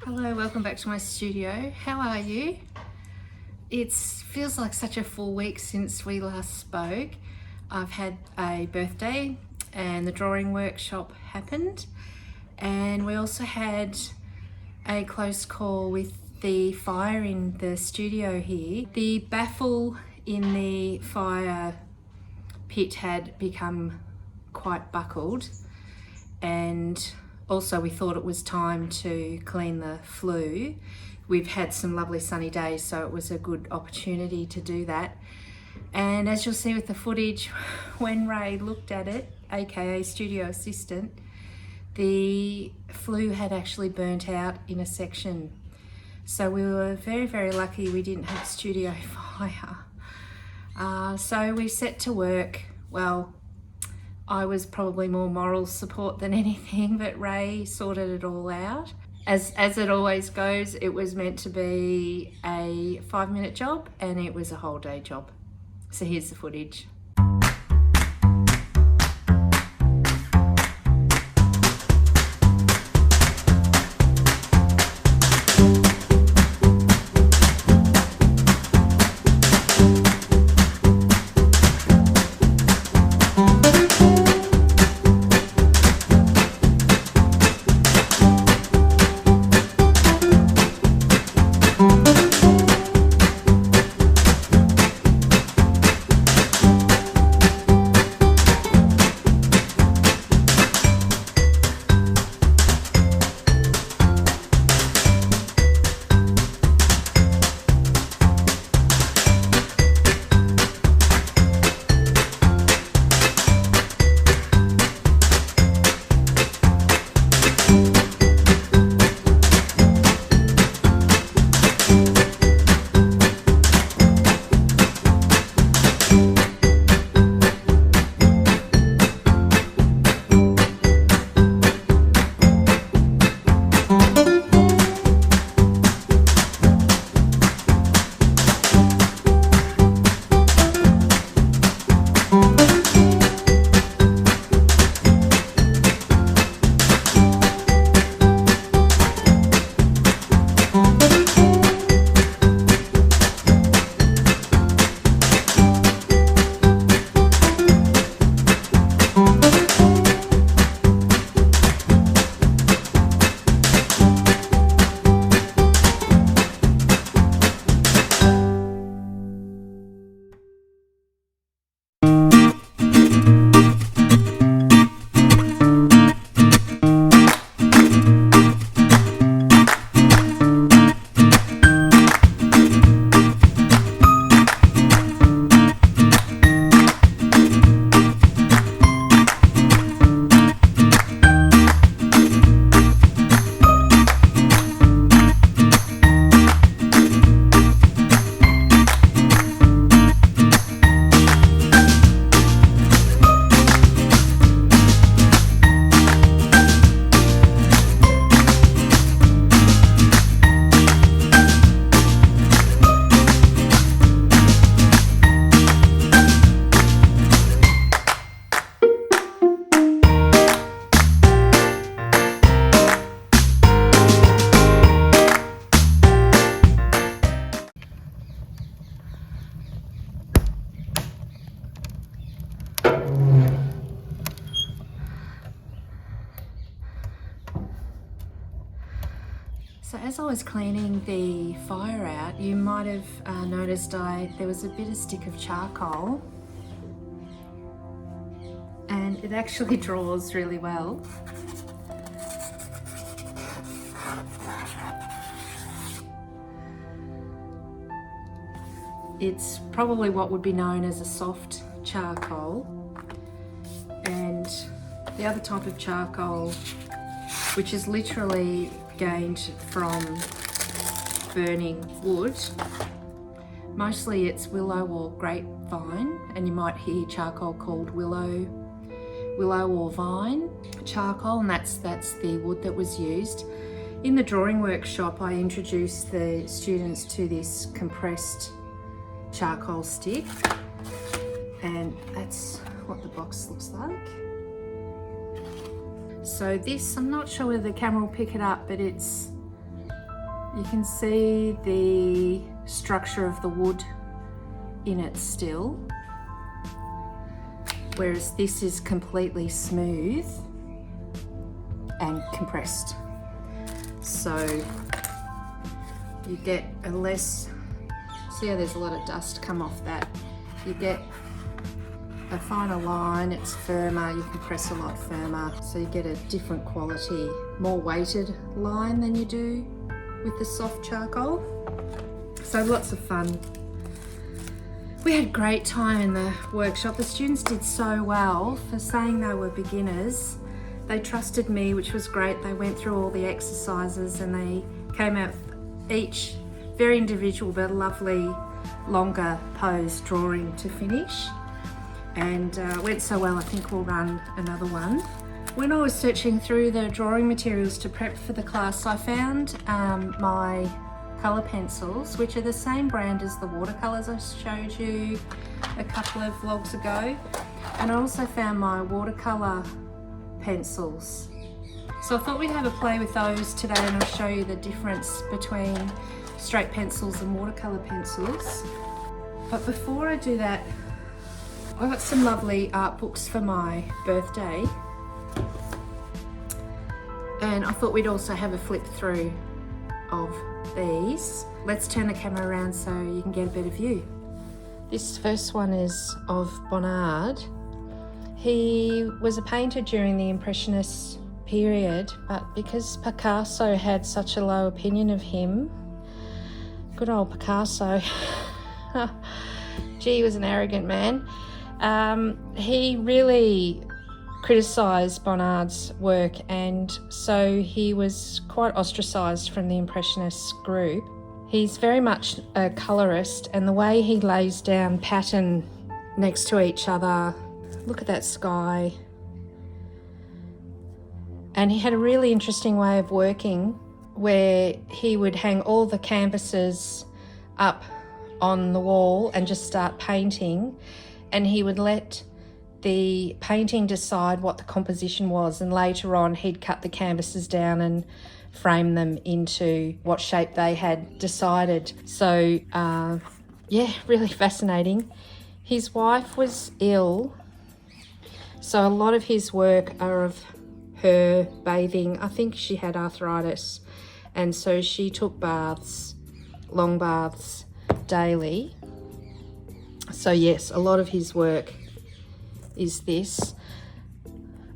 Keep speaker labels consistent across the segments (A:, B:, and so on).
A: Hello, welcome back to my studio. How are you? It feels like such a full week since we last spoke. I've had a birthday and the drawing workshop happened, and we also had a close call with the fire in the studio here. The baffle in the fire pit had become quite buckled, and also we thought it was time to clean the flue. We've had some lovely sunny days, so it was a good opportunity to do that. And as you'll see with the footage, when Ray looked at it, aka studio assistant, the flue had actually burnt out in a section. So we were very, very lucky we didn't have studio fire. So we set to work. Well, I was probably more moral support than anything, but Ray sorted it all out. As it always goes, it was meant to be a 5-minute job and it was a whole day job. So here's the footage. So as I was cleaning the fire out, you might have noticed there was a bit of stick of charcoal, and it actually draws really well. It's probably what would be known as a soft charcoal, and the other type of charcoal, which is literally gained from burning wood. Mostly it's willow or grapevine, and you might hear charcoal called willow or vine charcoal, and that's the wood that was used. In the drawing workshop, I introduced the students to this compressed charcoal stick, and that's what the box looks like. So this, I'm not sure whether the camera will pick it up, but you can see the structure of the wood in it still, whereas this is completely smooth and compressed. So you get a less, see how there's a lot of dust come off that? You get a finer line, it's firmer, you can press a lot firmer, so you get a different quality, more weighted line than you do with the soft charcoal. So lots of fun. We had a great time in the workshop. The students did so well for saying they were beginners. They trusted me, which was great. They went through all the exercises and they came out each very individual but lovely longer pose drawing to finish. And went so well, I think we'll run another one. When I was searching through the drawing materials to prep for the class, I found my colour pencils, which are the same brand as the watercolours I showed you a couple of vlogs ago. And I also found my watercolour pencils. So I thought we'd have a play with those today, and I'll show you the difference between straight pencils and watercolour pencils. But before I do that, I got some lovely art books for my birthday, and I thought we'd also have a flip through of these. Let's turn the camera around so you can get a better view. This first one is of Bonnard. He was a painter during the Impressionist period, but because Picasso had such a low opinion of him, good old Picasso, gee, he was an arrogant man. He really criticised Bonnard's work, and so he was quite ostracised from the Impressionist group. He's very much a colourist, and the way he lays down pattern next to each other, look at that sky. And he had a really interesting way of working where he would hang all the canvases up on the wall and just start painting. And he would let the painting decide what the composition was, and later on he'd cut the canvases down and frame them into what shape they had decided. So yeah, really fascinating. His wife was ill, so a lot of his work are of her bathing. I think she had arthritis, and so she took baths, long baths daily. So yes, a lot of his work is this.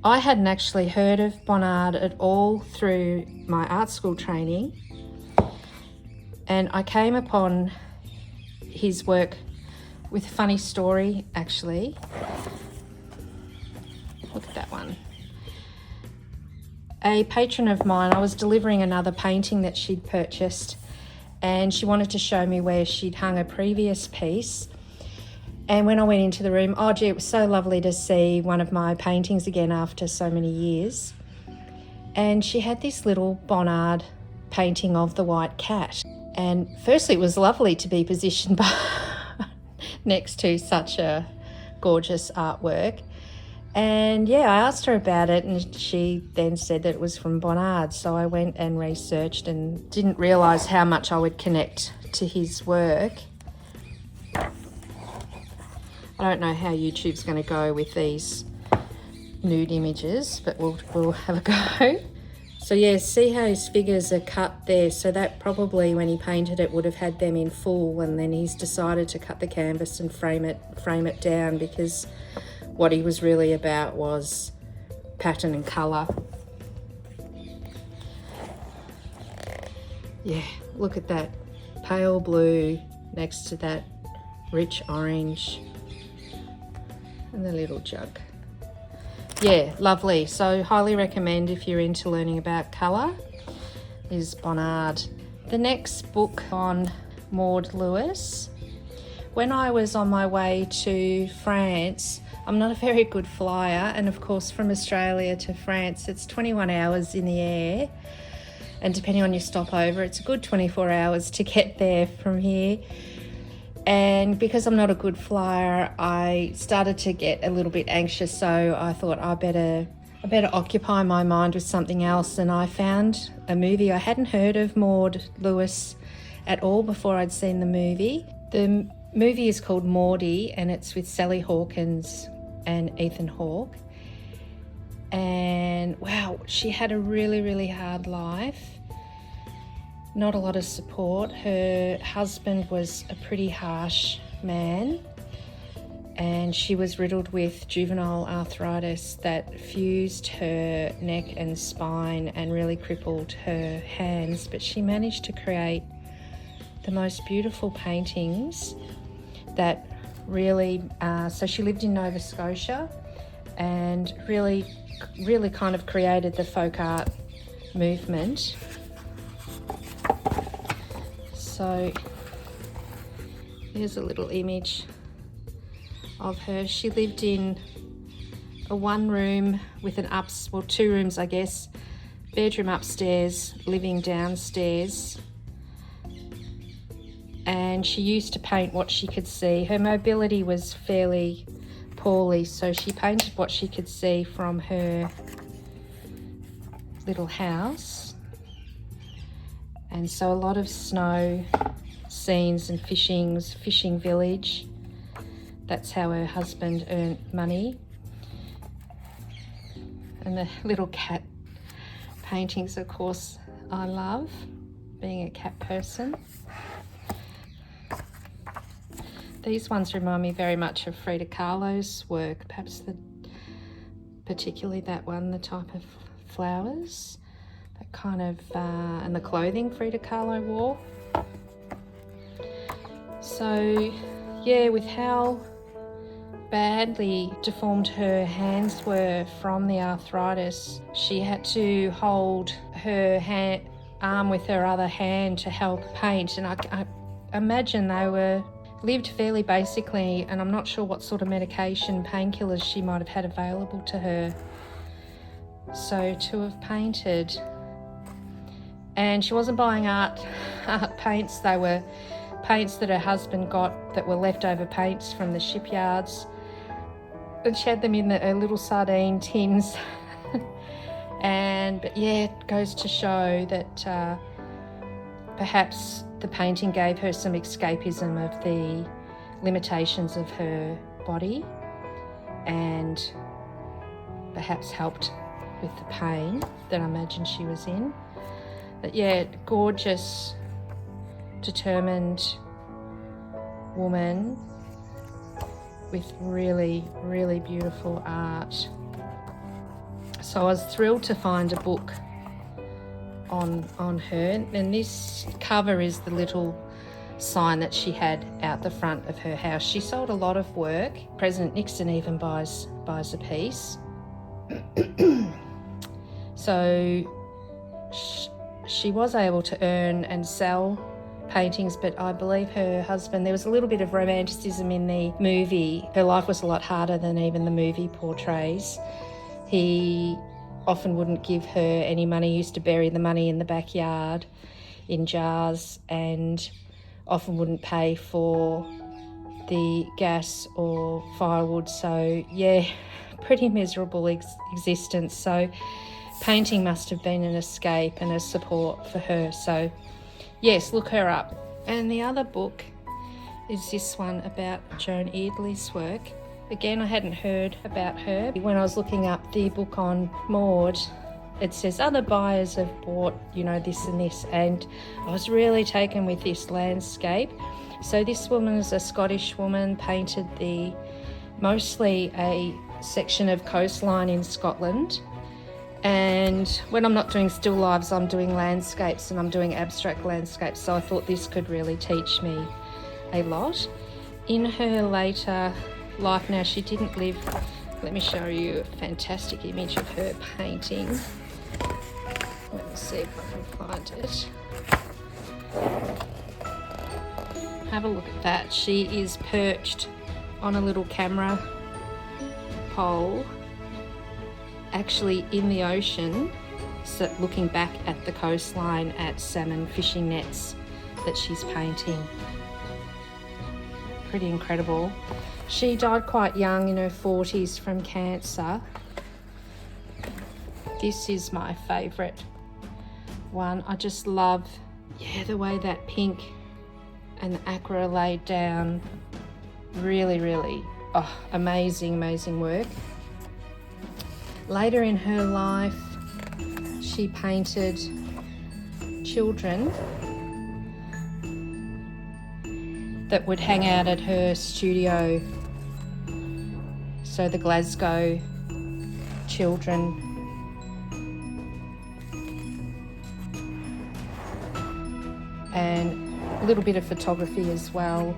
A: I hadn't actually heard of Bonnard at all through my art school training, and I came upon his work with a funny story actually. Look at that one. A patron of mine, I was delivering another painting that she'd purchased, and she wanted to show me where she'd hung a previous piece. And when I went into the room, oh gee, it was so lovely to see one of my paintings again after so many years. And she had this little Bonnard painting of the white cat. And firstly, it was lovely to be positioned next to such a gorgeous artwork. And yeah, I asked her about it, and she then said that it was from Bonnard. So I went and researched and didn't realise how much I would connect to his work. I don't know how YouTube's going to go with these nude images, but we'll have a go. So yeah, see how his figures are cut there. So that probably when he painted it would have had them in full, and then he's decided to cut the canvas and frame it down, because what he was really about was pattern and colour. Yeah, look at that pale blue next to that rich orange. And the little jug. Yeah, lovely. So highly recommend if you're into learning about colour is Bonnard. The next book on Maud Lewis. When I was on my way to France, I'm not a very good flyer, and of course from Australia to France it's 21 hours in the air, and depending on your stopover it's a good 24 hours to get there from here. And because I'm not a good flyer, I started to get a little bit anxious, so I thought I better I better occupy my mind with something else, and I found a movie. I hadn't heard of Maud Lewis at all before I'd seen the movie. The movie is called Maudie, and it's with Sally Hawkins and Ethan Hawke. And wow, she had a really, really hard life. Not a lot of support. Her husband was a pretty harsh man, and she was riddled with juvenile arthritis that fused her neck and spine and really crippled her hands. But she managed to create the most beautiful paintings that really, so she lived in Nova Scotia and really kind of created the folk art movement. So here's a little image of her. She lived in a one room with an two rooms, I guess, bedroom upstairs, living downstairs. And she used to paint what she could see. Her mobility was fairly poorly, so she painted what she could see from her little house. And so a lot of snow scenes and fishing village. That's how her husband earned money. And the little cat paintings, of course, I love, being a cat person. These ones remind me very much of Frida Kahlo's work, perhaps particularly that one, the type of flowers, that kind of, and the clothing Frida Kahlo wore. So, yeah, with how badly deformed her hands were from the arthritis, she had to hold her arm with her other hand to help paint. And I imagine they lived fairly basically, and I'm not sure what sort of medication, painkillers she might have had available to her. So to have painted, and she wasn't buying art paints, they were paints that her husband got that were leftover paints from the shipyards, and she had them in her little sardine tins. But yeah, it goes to show that perhaps the painting gave her some escapism of the limitations of her body, and perhaps helped with the pain that I imagine she was in. But yeah, gorgeous, determined woman with really, really beautiful art. So I was thrilled to find a book on her, and this cover is the little sign that she had out the front of her house. She sold a lot of work. President Nixon even buys a piece. So she was able to earn and sell paintings, but I believe her husband, there was a little bit of romanticism in the movie. Her life was a lot harder than even the movie portrays. He often wouldn't give her any money, used to bury the money in the backyard in jars, and often wouldn't pay for the gas or firewood. So yeah, pretty miserable existence. So painting must have been an escape and a support for her. So yes, look her up. And the other book is this one about Joan Eagley's work. Again, I hadn't heard about her. When I was looking up the book on Maud, it says other buyers have bought, this and this, and I was really taken with this landscape. So this woman is a Scottish woman, painted mostly a section of coastline in Scotland. And when I'm not doing still lifes, I'm doing landscapes, and I'm doing abstract landscapes. So I thought this could really teach me a lot. In her later life, now she didn't live, let me show you a fantastic image of her painting. Let me see if I can find it. Have a look at that. She is perched on a little camera pole, actually in the ocean, so looking back at the coastline at salmon fishing nets that she's painting. Pretty incredible. She died quite young, in her 40s, from cancer. This is my favourite one. I just love, the way that pink and the aqua are laid down. Really, really, amazing, amazing work. Later in her life, she painted children that would hang out at her studio. So the Glasgow children. And a little bit of photography as well.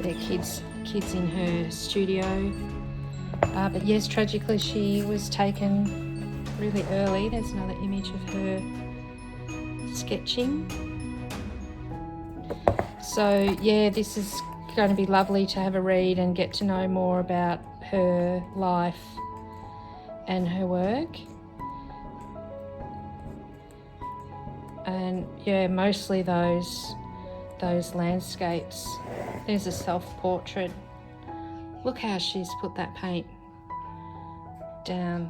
A: They're kids in her studio. But yes, tragically she was taken really early. There's another image of her sketching. So yeah, this is going to be lovely to have a read and get to know more about her life and her work. And yeah, mostly those landscapes. There's a self-portrait. Look how she's put that paint down.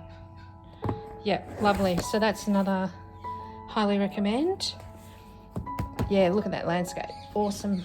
A: Yeah, lovely. So that's another highly recommend. Yeah, look at that landscape. Awesome.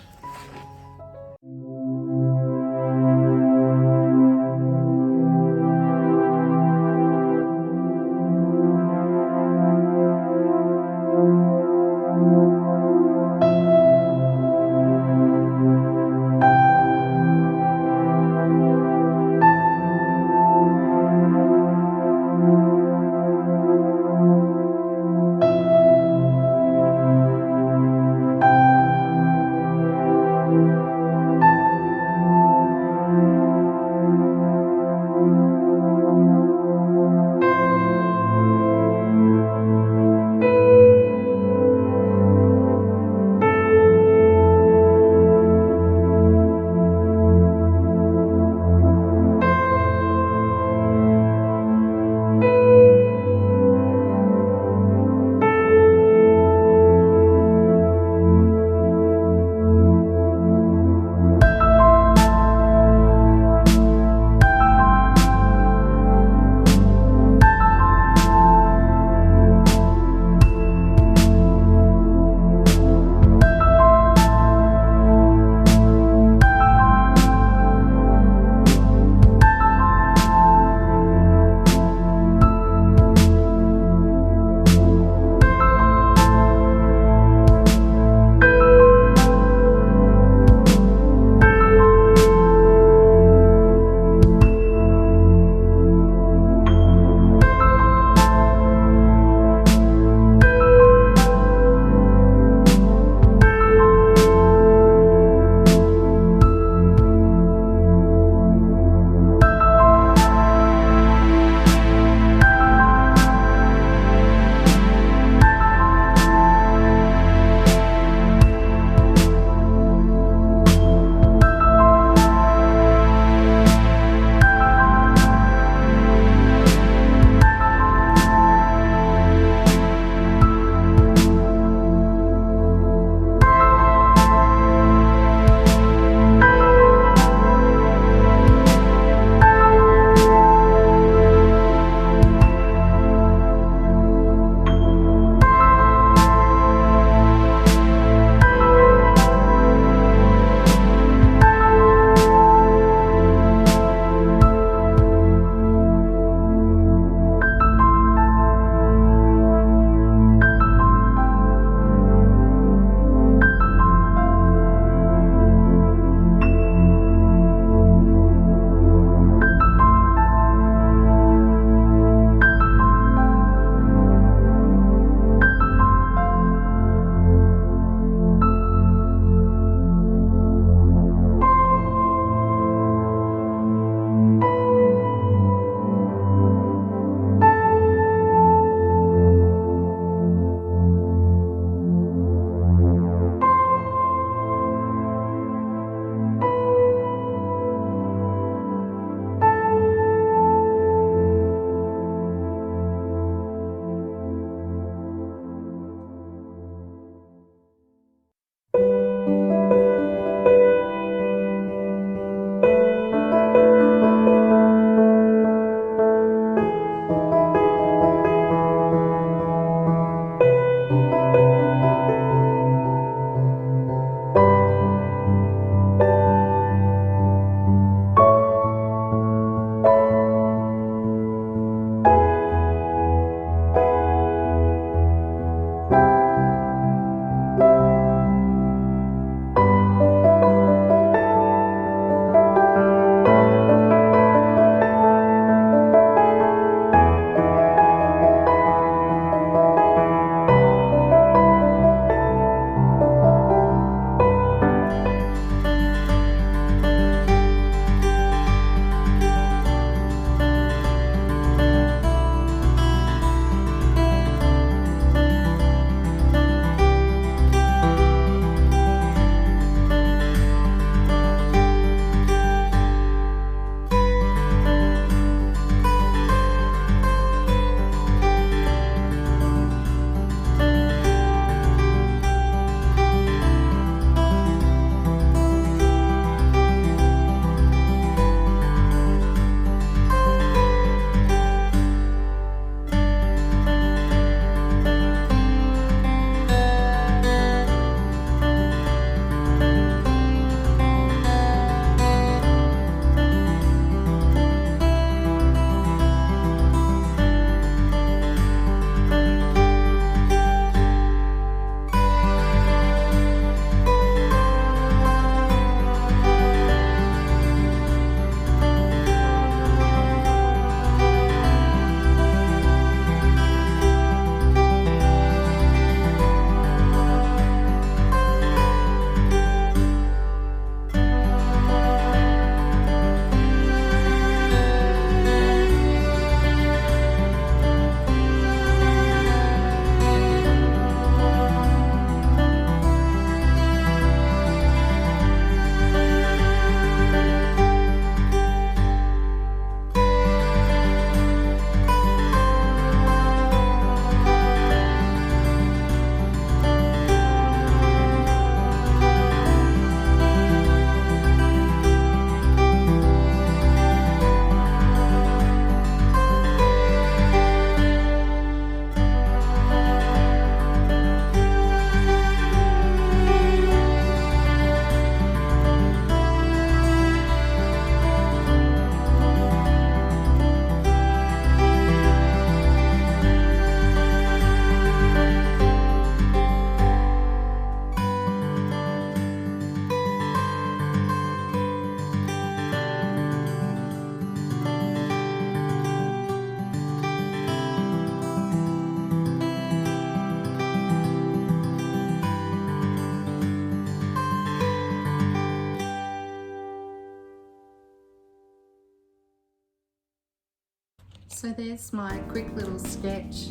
A: So there's my quick little sketch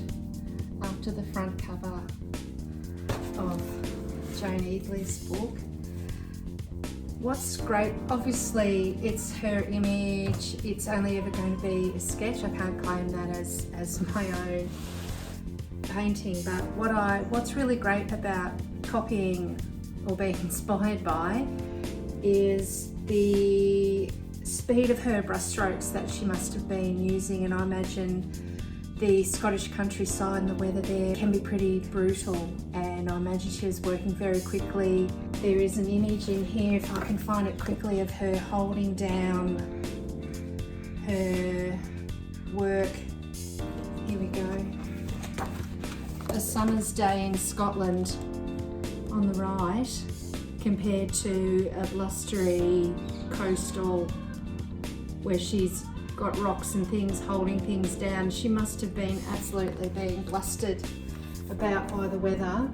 A: after the front cover of Joan Eagley's book. What's great, obviously it's her image, it's only ever going to be a sketch. I can't claim that as my own painting, but what's really great about copying or being inspired by is the speed of her brushstrokes that she must have been using. And I imagine the Scottish countryside and the weather there can be pretty brutal, and I imagine she was working very quickly. There is an image in here, if I can find it quickly, of her holding down her work. Here we go. A summer's day in Scotland on the right compared to a blustery coastal where she's got rocks and things holding things down. She must have been absolutely being blustered about by the weather,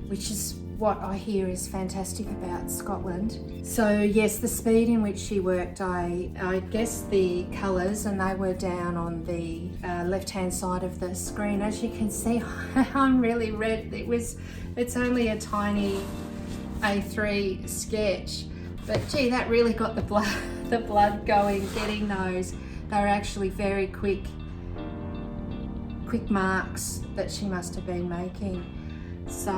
A: which is what I hear is fantastic about Scotland. So yes, the speed in which she worked, I guess the colours, and they were down on the left-hand side of the screen. As you can see, I'm really red. It's only a tiny A3 sketch, but gee, that really got the blood going, getting those. They were actually very quick marks that she must have been making. So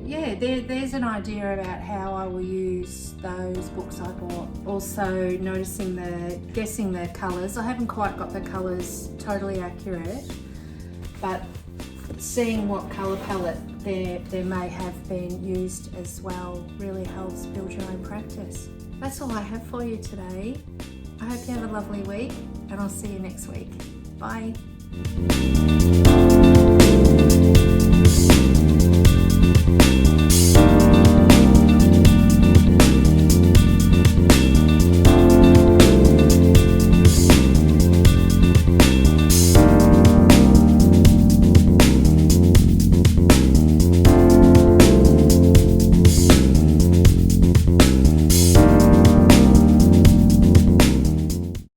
A: yeah, there's an idea about how I will use those books I bought. Also guessing the colours. I haven't quite got the colours totally accurate, but seeing what colour palette there may have been used as well really helps build your own practice. That's all I have for you today. I hope you have a lovely week, and I'll see you next week. Bye.